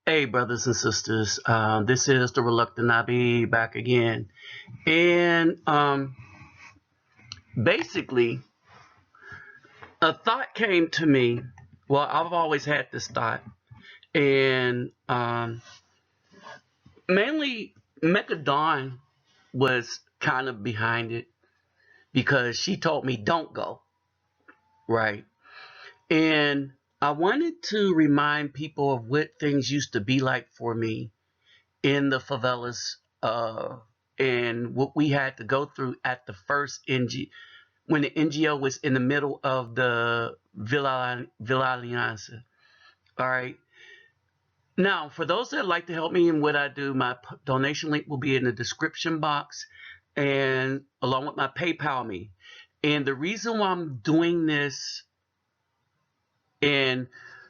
Hey, brothers and sisters, this is the Reluctant Nabi back again. And basically, a thought came to me. Well, I've always had this thought, and mainly Mecca Dawn was kind of behind it because she told me, don't go, right? And I wanted to remind people of what things used to be like for me in the favelas and what we had to go through at the first when the NGO was in the middle of the Villa Alianza. All right. Now, for those that like to help me in what I do, my donation link will be in the description box and along with my PayPal me. And the reason why I'm doing this and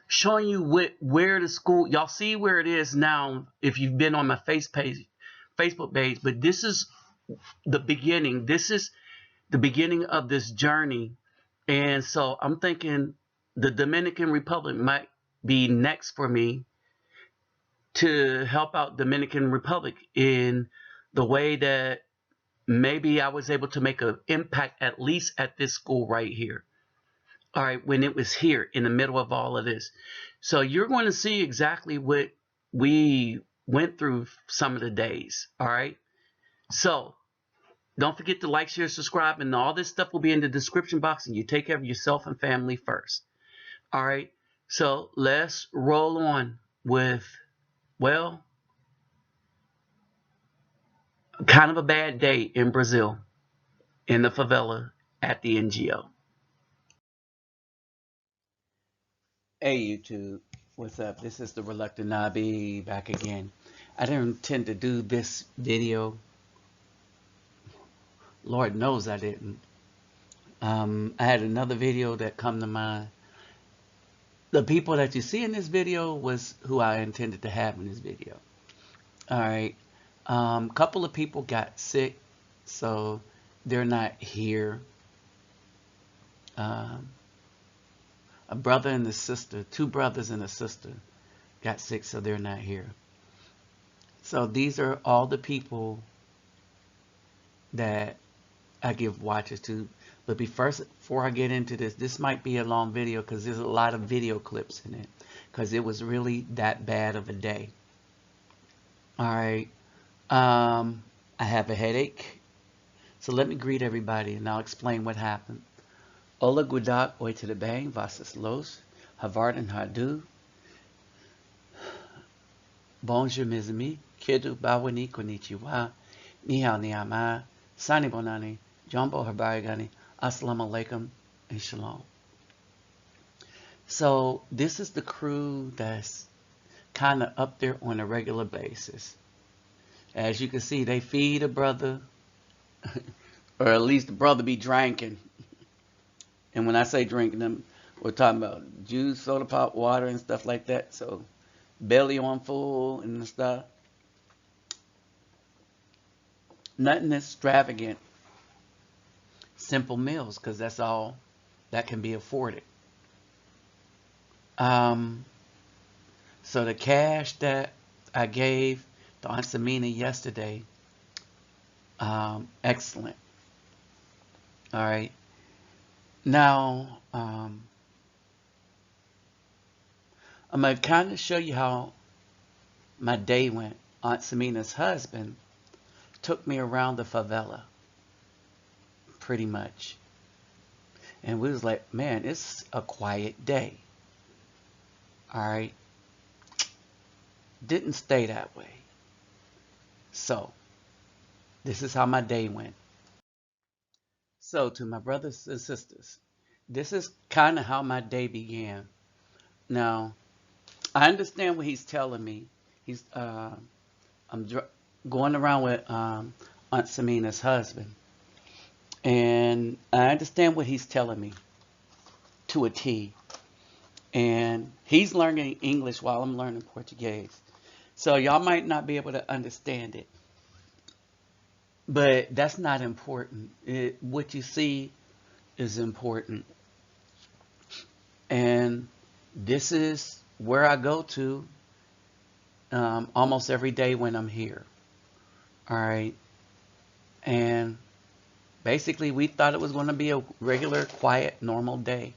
showing you where the school, y'all see where it is now if you've been on my Facebook page, but this is the beginning. This is the beginning of this journey. And so I'm thinking the Dominican Republic might be next for me to help out Dominican Republic in the way that maybe I was able to make an impact at least at this school right here. All right, when it was here in the middle of all of this. So you're going to see exactly what we went through some of the days. All right. So don't forget to like, share, subscribe, and all this stuff will be in the description box. And you take care of yourself and family first. All right. So let's roll on with, well, kind of a bad day in Brazil, in the favela at the NGO. Hey YouTube, what's up? This is the Reluctant Nabi back again. I didn't intend to do this video. Lord knows I didn't. I had another video that come to mind. The people that you see in this video was who I intended to have in this video. All right. Couple of people got sick, so they're not here. A brother and a sister, two brothers and a sister got sick, so they're not here. So these are all the people that I give watches to. But before I get into this, this might be a long video because there's a lot of video clips in it because it was really that bad of a day. All right. I have a headache. So let me greet everybody and I'll explain what happened. Ola gudak oi to the bang, vasas los, havard and hadu. Bonjour mes amis, kedu bawani konnichiwa, nihao niama, sani bonani, jumbo habarigani, assalamu alaikum, and shalom. So this is the crew that's kind of up there on a regular basis. As you can see, they feed a brother, or at least the brother be drinking. And when I say drinking them, we're talking about juice, soda pop, water, and stuff like that. So belly on full and stuff. Nothing extravagant. Simple meals, because that's all that can be afforded. So the cash that I gave to Aunt Samina yesterday, excellent. All right. Now, I'm going to kind of show you how my day went. Aunt Samina's husband took me around the favela, pretty much. And we was like, man, it's a quiet day. All right. Didn't stay that way. So, this is how my day went. So, to my brothers and sisters, this is kind of how my day began. Now, I understand what he's telling me. I'm going around with Aunt Samina's husband, and I understand what he's telling me to a T. And he's learning English while I'm learning Portuguese, so y'all might not be able to understand it, but that's not important. What you see is important, and this is where I go to almost every day when I'm here. All right. And basically, we thought it was going to be a regular, quiet, normal day.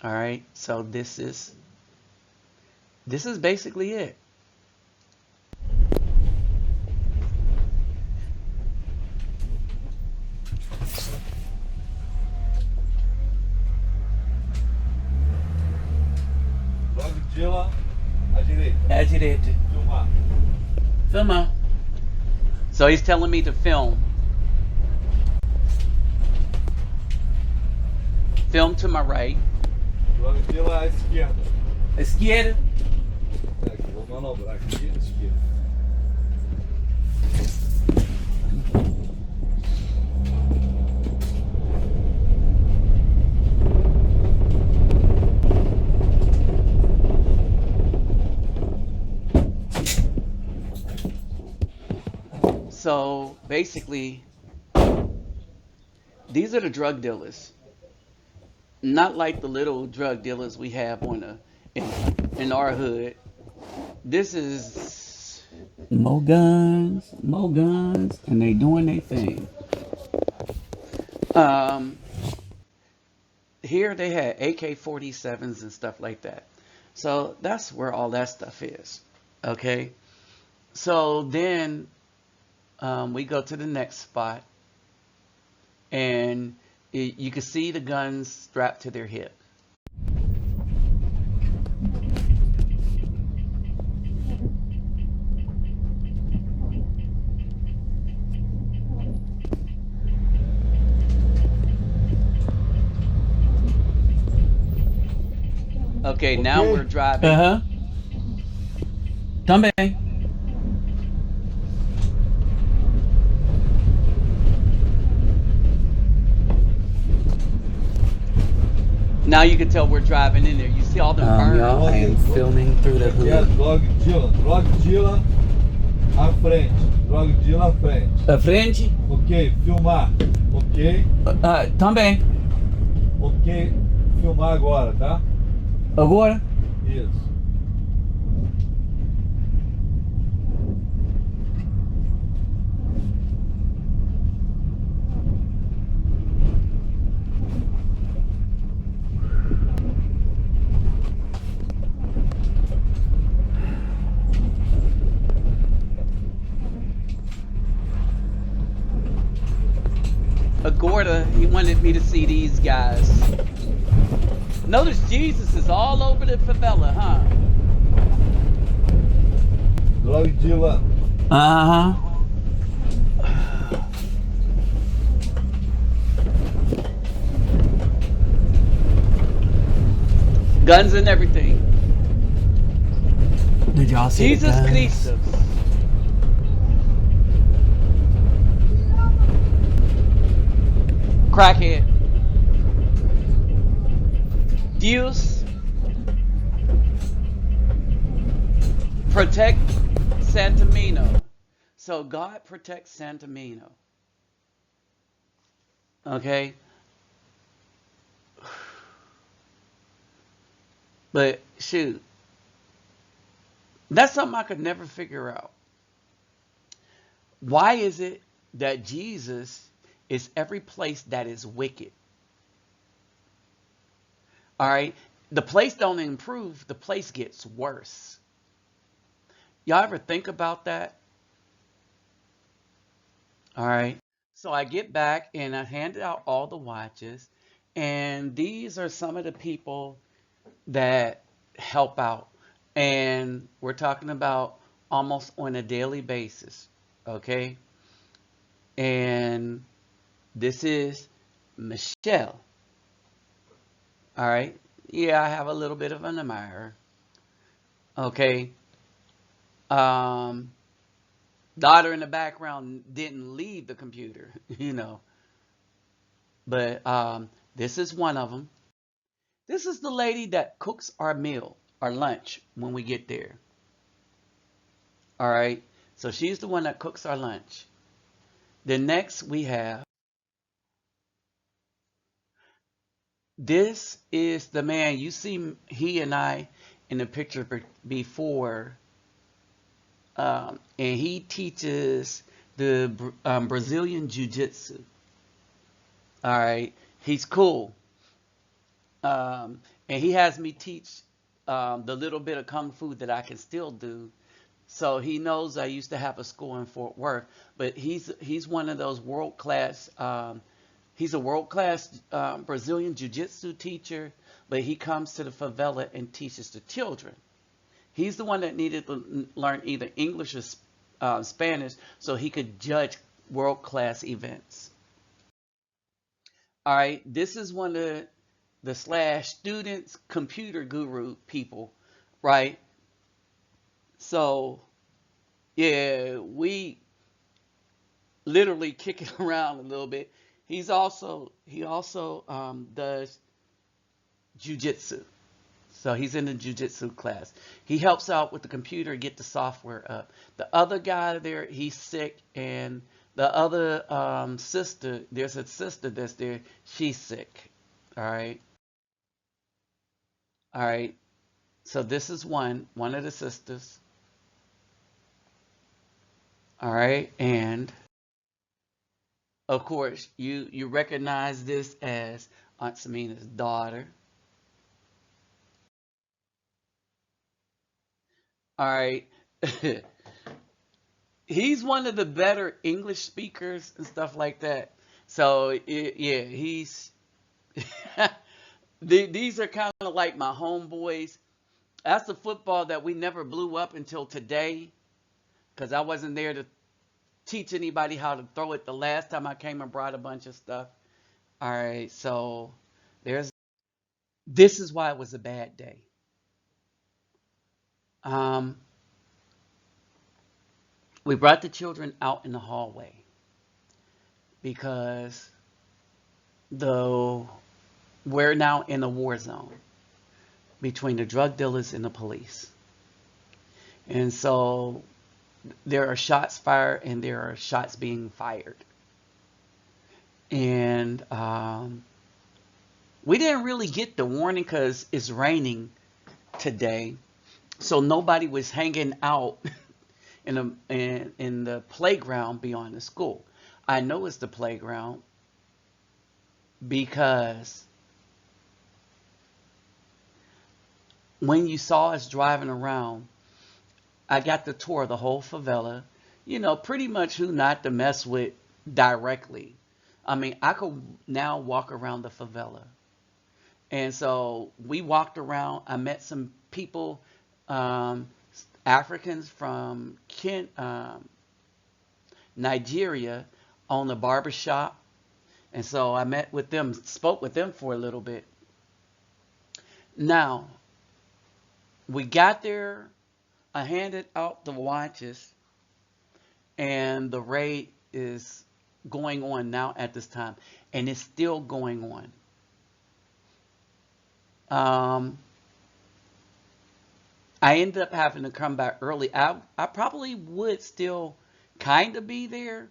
All right. So this is basically it. Logo de lá, à direita. À direita. Filmar. Filma. So he's telling me to film. Film to my right. Logo de lá à esquerda. Esquerda. Aqui, vou manobrar aqui à esquerda. So basically, these are the drug dealers. Not like the little drug dealers we have in our hood. This is more guns, and they doing their thing. Um, Here they had AK-47s and stuff like that. So that's where all that stuff is. Okay. So then we go to the next spot, and you can see the guns strapped to their hip. Okay, now we're driving. Também. Now you can tell we're driving in there. You see all the burns. Y'all, I am filming through the hood. Logo de lá à frente. Logo de lá à frente. À frente? Ok, filmar. Ok. Também. Ok, filmar agora, tá? Agora? Isso. Agorda, he wanted me to see these guys. Notice Jesus is all over the favela, huh? Logo de lá. Uh-huh. Guns and everything. Did y'all see Jesus the guns? Christ. Crackhead. Dios protect Santamino. So God protects Santamino. Okay? But shoot. That's something I could never figure out. Why is it that Jesus is every place that is wicked? All right? The place don't improve, the place gets worse. Y'all ever think about that? All right. So I get back and I handed out all the watches. And these are some of the people that help out. And we're talking about almost on a daily basis. Okay. And this is Michelle. All right. Yeah, I have a little bit of an admirer. Okay. Daughter in the background didn't leave the computer, you know. But this is one of them. This is the lady that cooks our meal, our lunch, when we get there. All right. So she's the one that cooks our lunch. Then next we have, this is the man, you see he and I in the picture before. and he teaches the Brazilian Jiu-Jitsu. All right, he's cool, and he has me teach the little bit of kung fu that I can still do. So he knows I used to have a school in Fort Worth, but he's one of those world class. He's a world class Brazilian Jiu-Jitsu teacher, but he comes to the favela and teaches the children. He's the one that needed to learn either English or Spanish so he could judge world class events. All right, this is one of the slash students computer guru people, right? So yeah, we literally kick it around a little bit. He also does jujitsu. So he's in the jujitsu class. He helps out with the computer, get the software up. The other guy there, he's sick, and the other sister, there's a sister that's there, she's sick. All right, all right. So this is one of the sisters. All right, and of course you recognize this as Aunt Samina's daughter. All right. He's one of the better English speakers and stuff like that. So yeah, he's these are kind of like my homeboys. That's the football that we never blew up until today because I wasn't there to teach anybody how to throw it the last time I came and brought a bunch of stuff. All right, so there's this is why it was a bad day. Um, we brought the children out in the hallway because the we're now in a war zone between the drug dealers and the police. And so there are shots fired and there are shots being fired. And we didn't really get the warning because it's raining today. So nobody was hanging out in the playground beyond the school. I know it's the playground because when you saw us driving around, I got the tour of the whole favela, pretty much who not to mess with directly. I mean, I could now walk around the favela. And so we walked around. I met some people, um, Africans from Nigeria, on the barbershop. And so I met with them, spoke with them for a little bit. Now, we got there, I handed out the watches, and the raid is going on now at this time, and it's still going on. Um, I ended up having to come back early. I probably would still kind of be there,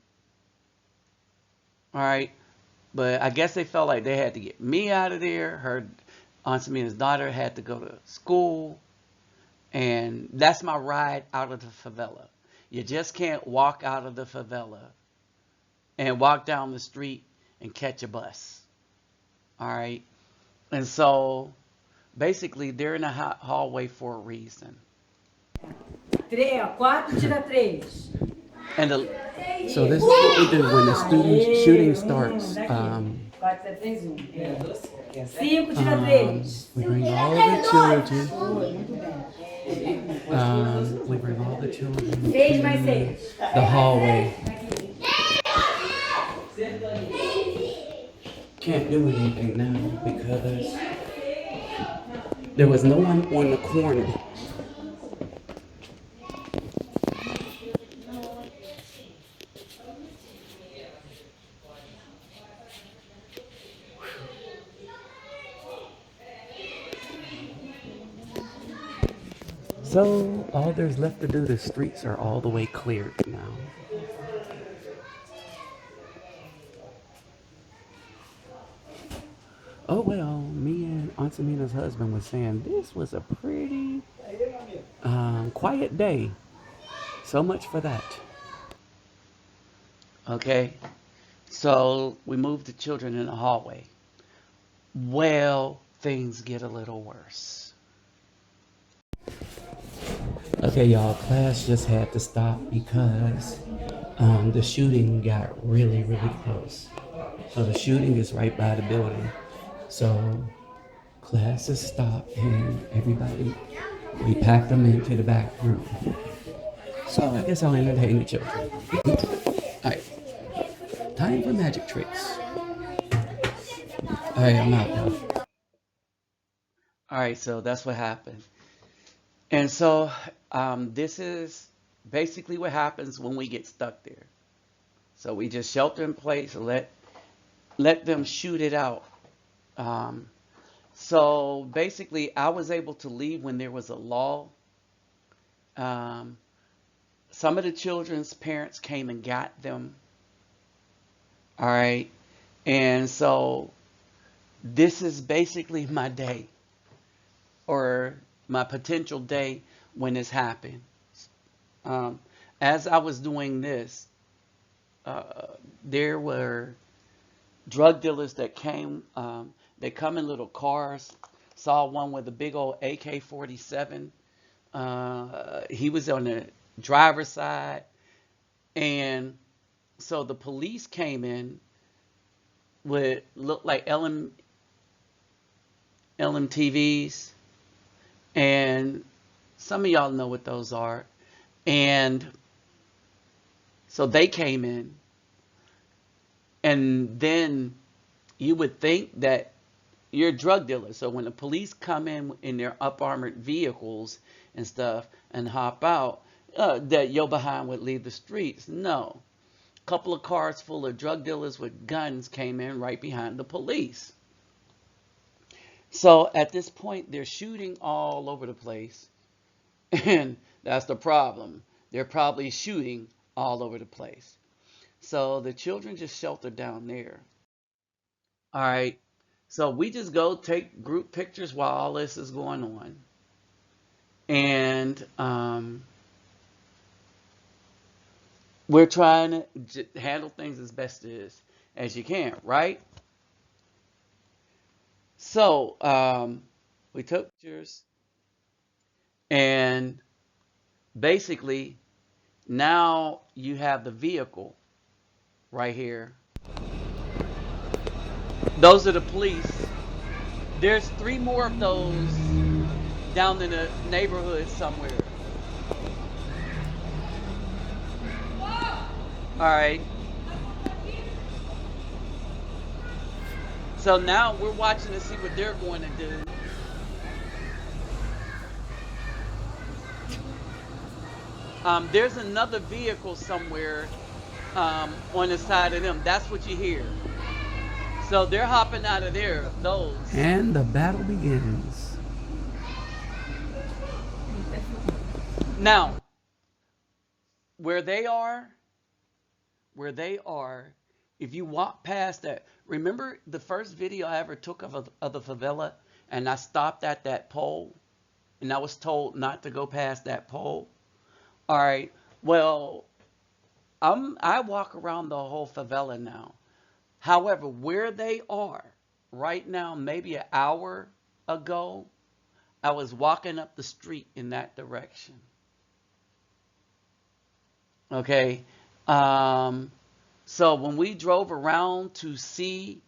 all right, but I guess they felt like they had to get me out of there. Her Aunt Samina's daughter had to go to school. And that's my ride out of the favela. You just can't walk out of the favela and walk down the street and catch a bus. All right. And so basically they're in a hallway for a reason. Quatro, tira três. And so this is what we do when the student shooting starts. Quatro, três, Cinco, tira três. We bring all the children. Muito bem. We bring all the children Seis mais seis. the hallway. Can't do anything now because there was no one on the corner. So all there's left to do, the streets are all the way cleared now. Oh well, me and Aunt Samina's husband was saying this was a pretty quiet day. So much for that. Okay, so we moved the children in the hallway. Well, things get a little worse. Okay, y'all, class just had to stop because the shooting got really, really close. So the shooting is right by the building. So class has stopped and everybody, we packed them into the back room. So I guess I'll entertain the children. All right, time for magic tricks. All right, I'm out now. All right, so that's what happened. And so this is basically what happens when we get stuck there. So we just shelter in place and let them shoot it out. So basically, I was able to leave when there was a lull. Some of the children's parents came and got them. All right. And so this is basically my day, or my potential day when this happened. As I was doing this, there were drug dealers that came. They come in little cars. Saw one with a big old AK-47. He was on the driver's side. And so the police came in with look like LMTVs. And some of y'all know what those are. And so they came in. And then you would think that you're a drug dealer. So when the police come in their up armored vehicles and stuff and hop out, that your behind would leave the streets. No. A couple of cars full of drug dealers with guns came in right behind the police. So at this point, they're shooting all over the place. And that's the problem. They're probably shooting all over the place. So the children just sheltered down there. All right. So we just go take group pictures while all this is going on. And we're trying to handle things as best as you can, right? So we took pictures, and basically now you have the vehicle right here. Those are the police. There's 3 more of those down in the neighborhood somewhere. All right. So now we're watching to see what they're going to do. There's another vehicle somewhere on the side of them. That's what you hear. So they're hopping out of there, those. And the battle begins. Now, where they are, if you walk past that, remember the first video I ever took of the favela, and I stopped at that pole, and I was told not to go past that pole? All right, well, I walk around the whole favela now. However, where they are right now, maybe an hour ago, I was walking up the street in that direction. Okay. So when we drove around to see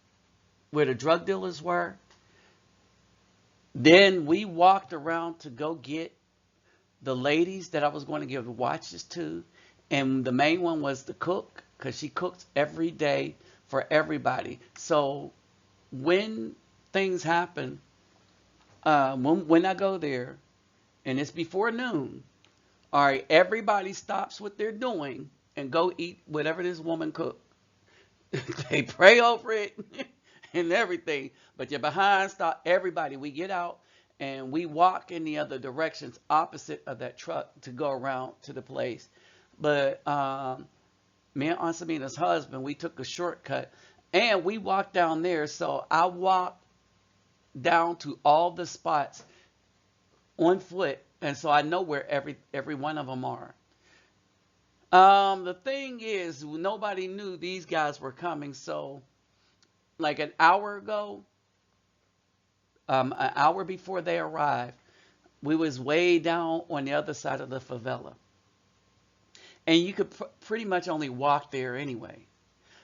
where the drug dealers were, then we walked around to go get the ladies that I was going to give the watches to. And the main one was the cook, because she cooks every day for everybody. So when things happen, when I go there, and it's before noon, all right, everybody stops what they're doing and go eat whatever this woman cooked. They pray over it and everything, but you're behind, stop everybody. We get out and we walk in the other directions opposite of that truck to go around to the place. But me and Aunt Samina's husband, we took a shortcut and we walked down there. So I walked down to all the spots on foot, and so I know where every one of them are. The thing is, nobody knew these guys were coming. So, like an hour ago, an hour before they arrived, we was way down on the other side of the favela, and you could pretty much only walk there anyway.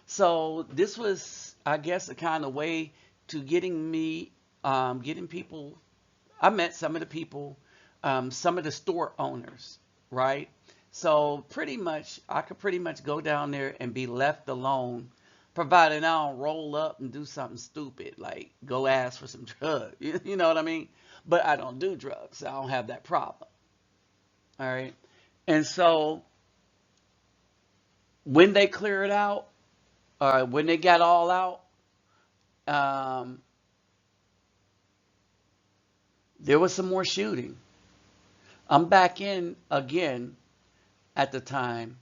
So this was, I guess, a kind of way to getting people. I met some of the people, some of the store owners, right? So pretty much, I could pretty much go down there and be left alone, provided I don't roll up and do something stupid, like go ask for some drugs. You know what I mean? But I don't do drugs, so I don't have that problem. All right. And so when they clear it out, or when they got all out, um, there was some more shooting. I'm back in again at the time.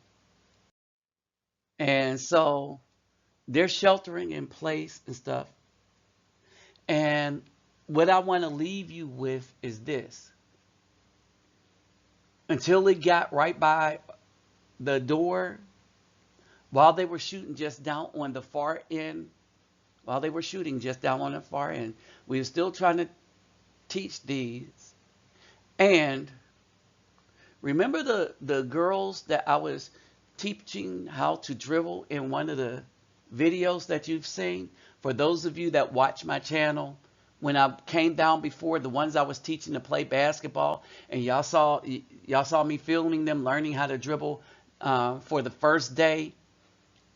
And so they're sheltering in place and stuff. And what I want to leave you with is this. Until they got right by the door, while they were shooting just down on the far end, we were still trying to teach these. And remember the girls that I was teaching how to dribble in one of the videos that you've seen? For those of you that watch my channel, when I came down before, the ones I was teaching to play basketball, and y'all saw me filming them learning how to dribble for the first day.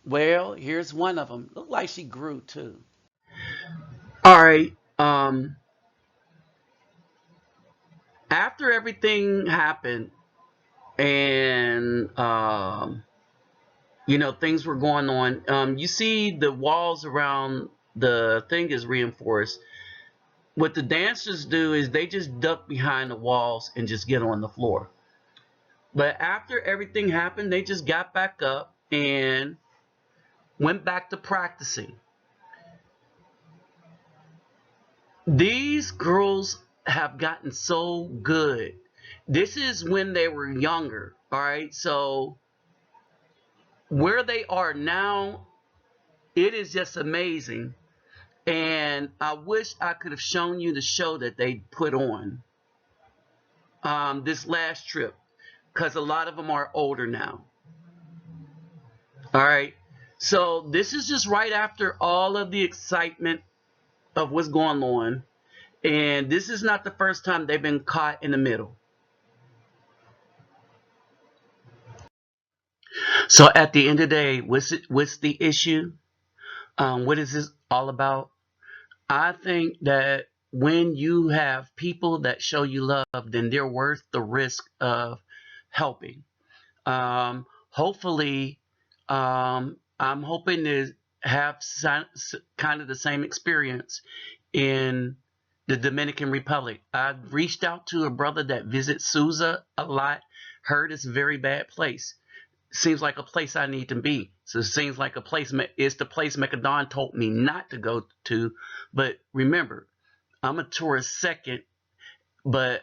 Well, here's one of them. Looked like she grew too. All right. After everything happened, and things were going on. You see the walls around the thing is reinforced. What the dancers do is they just duck behind the walls and just get on the floor. But after everything happened, they just got back up and went back to practicing. These girls have gotten so good. This is when they were younger, all right? So where they are now, it is just amazing. And I wish I could have shown you the show that they put on this last trip, because a lot of them are older now. All right. So this is just right after all of the excitement of what's going on. And this is not the first time they've been caught in the middle. So at the end of the day, what's the issue? What is this all about? I think that when you have people that show you love, then they're worth the risk of helping. Hopefully, I'm hoping to have kind of the same experience in the Dominican Republic. I reached out to a brother that visits Sousa a lot. Heard it's a very bad place. Seems like a place I need to be. So it seems like it's the place Mekadon told me not to go to. But remember, I'm a tourist second, but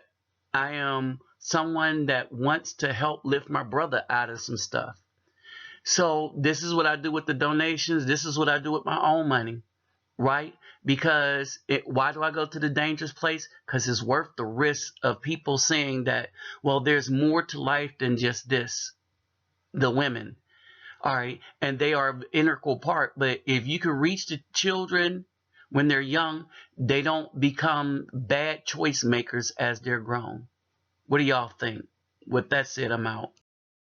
I am someone that wants to help lift my brother out of some stuff. So this is what I do with the donations. This is what I do with my own money, right? Because why do I go to the dangerous place? Because it's worth the risk of people saying that, well, there's more to life than just this. The women, all right, and they are an integral part. But if you can reach the children when they're young, they don't become bad choice makers as they're grown. What do y'all think? With that said, I'm out.